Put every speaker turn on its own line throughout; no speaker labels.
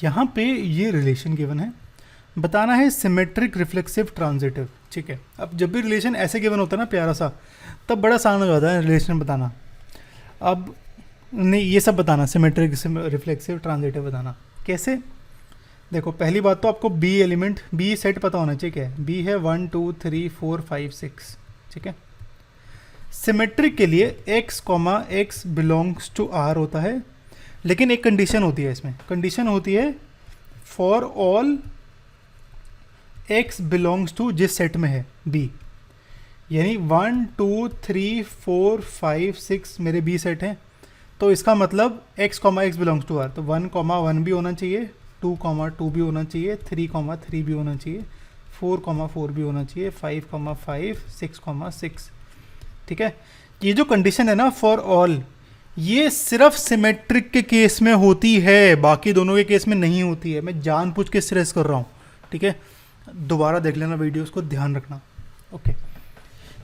यहाँ पे ये रिलेशन गिवन है, बताना है सिमेट्रिक रिफ्लेक्सिव ट्रांजिटिव। ठीक है, अब जब भी रिलेशन ऐसे गिवन होता है ना प्यारा सा, तब बड़ा आसान हो जाता है रिलेशन बताना। अब नहीं, ये सब बताना, सिमेट्रिक रिफ्लेक्सिव ट्रांजिटिव बताना कैसे। देखो पहली बात तो आपको बी एलिमेंट, बी सेट पता होना चाहिए। क्या है बी? है 1 2 3 4 5 6। ठीक है, सिमेट्रिक के लिए x comma x belongs to R होता है, लेकिन एक कंडीशन होती है इसमें। कंडीशन होती है for all x belongs to जिस सेट में है b, यानी 1 2 3 4 5 6 मेरे b सेट हैं, तो इसका मतलब x comma x belongs to R, तो 1 कॉमा 1 भी होना चाहिए, 2 कॉमा 2 भी होना चाहिए, 3 कॉमा 3 भी होना चाहिए, 4 कॉमा 4 भी होना चाहिए, 5 कॉमा 5 6 कॉमा 6। ठीक है, ये जो कंडीशन है ना फॉर ऑल, ये सिर्फ सिमेट्रिक के केस में होती है, बाकी दोनों के केस में नहीं होती है। मैं जानबूझ के स्ट्रेस कर रहा हूँ। ठीक है, दोबारा देख लेना वीडियोस को, ध्यान रखना। ओके,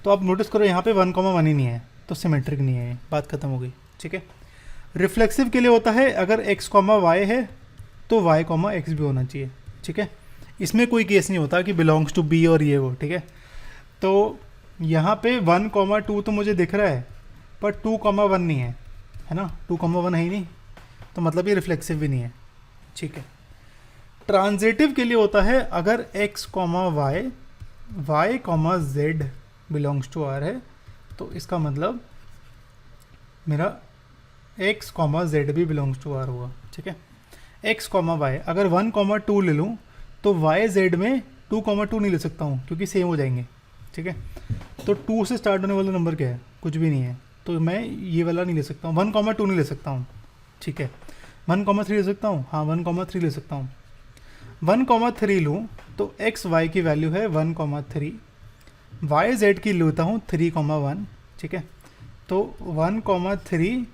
तो आप नोटिस करो यहाँ पे 1 कॉमा 1 ही नहीं है, तो सिमेट्रिक नहीं है, बात खत्म हो गई। ठीक है, रिफ्लेक्सिव के लिए होता है अगर x कॉमा वाई है तो y कॉमा एक्स भी होना चाहिए। ठीक है, इसमें कोई केस नहीं होता कि बिलोंग्स टू b और ये वो। ठीक है, तो यहाँ पे 1 कॉमा 2 तो मुझे दिख रहा है, पर 2 कॉमा 1 नहीं है ना, 2 कॉमा 1 है ही नहीं, तो मतलब ये रिफ्लेक्सिव भी नहीं है। ठीक है, ट्रांजिटिव के लिए होता है अगर x comma y, y comma z belongs to R है, तो इसका मतलब मेरा x कॉमा जेड भी बिलोंग्स टू आर होगा। ठीक है, x कॉमा वाई अगर 1 कॉमा 2 ले लूँ तो y z में 2 कॉमा 2 नहीं ले सकता हूँ क्योंकि सेम हो जाएंगे। ठीक है, तो 2 से स्टार्ट होने वाला नंबर क्या है? कुछ भी नहीं है, तो मैं ये वाला नहीं ले सकता हूँ, 1 कॉमा 2 नहीं ले सकता हूँ। ठीक है, 1 कॉमा 3 ले सकता हूँ, हाँ 1 कॉमा 3 ले सकता हूँ। 1 कॉमा 3 लूँ तो एक्स वाई की वैल्यू है 1 कॉमा 3, वाई जेड की लेता हूँ 3 कॉमा 1। ठीक है, तो 1 comma 3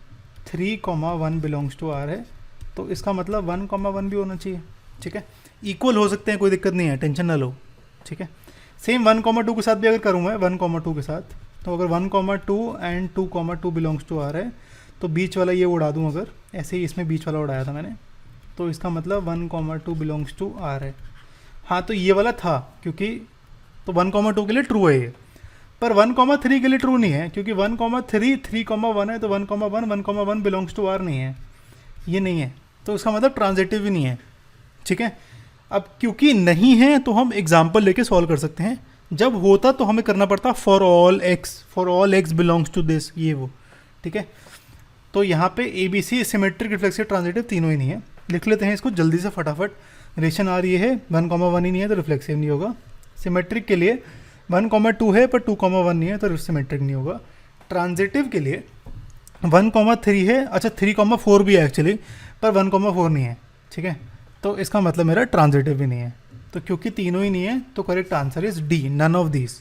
3 comma 1 belongs to R है, तो इसका मतलब 1 कॉमा 1 भी होना चाहिए। ठीक है, इक्वल हो सकते हैं, कोई दिक्कत नहीं है, टेंशन ना लो। ठीक है, सेम 1 कॉमा 2 के साथ भी अगर करूँ मैं 1 कॉमा 2 के साथ, तो अगर 1 comma 2 and 2 comma 2 belongs to R है, तो बीच वाला ये उड़ा दूँ, अगर ऐसे ही इसमें बीच वाला उड़ाया था मैंने, तो इसका मतलब 1 कॉमा 2 बिलोंग्स टू आर है। हाँ, तो ये वाला था क्योंकि, तो 1 कॉमा 2 के लिए ट्रू है ये, पर 1 कॉमा 3 के लिए ट्रू नहीं है क्योंकि 1 कॉमा 3 3 कॉमा 1 है, तो 1 कॉमा 1 बिलोंग्स टू आर नहीं है, ये नहीं है, तो इसका मतलब ट्रांजिटिव भी नहीं है। ठीक है, अब क्योंकि नहीं है तो हम एग्जाम्पल लेके सॉल्व कर सकते हैं, जब होता तो हमें करना पड़ता for all x belongs to this, ये वो। ठीक है, तो यहाँ पे A B C symmetric reflexive transitive तीनों ही नहीं है। लिख लेते हैं इसको जल्दी से फटाफट। रिलेशन आ रही है 1 कॉमा 1 ही नहीं है तो रिफ्लेक्सिव नहीं होगा। सिमेट्रिक के लिए 1 कॉमा 2 है पर 2 कॉमा 1 नहीं है तो सिमेट्रिक नहीं होगा। ट्रांजिटिव के लिए 1 कॉमा 3 है, अच्छा 3 कॉमा 4 भी है एक्चुअली, पर 1 कॉमा 4 नहीं है। ठीक है, तो इसका मतलब मेरा ट्रांजिटिव भी नहीं है। तो क्योंकि तीनों ही नहीं है तो correct answer is D, none of these.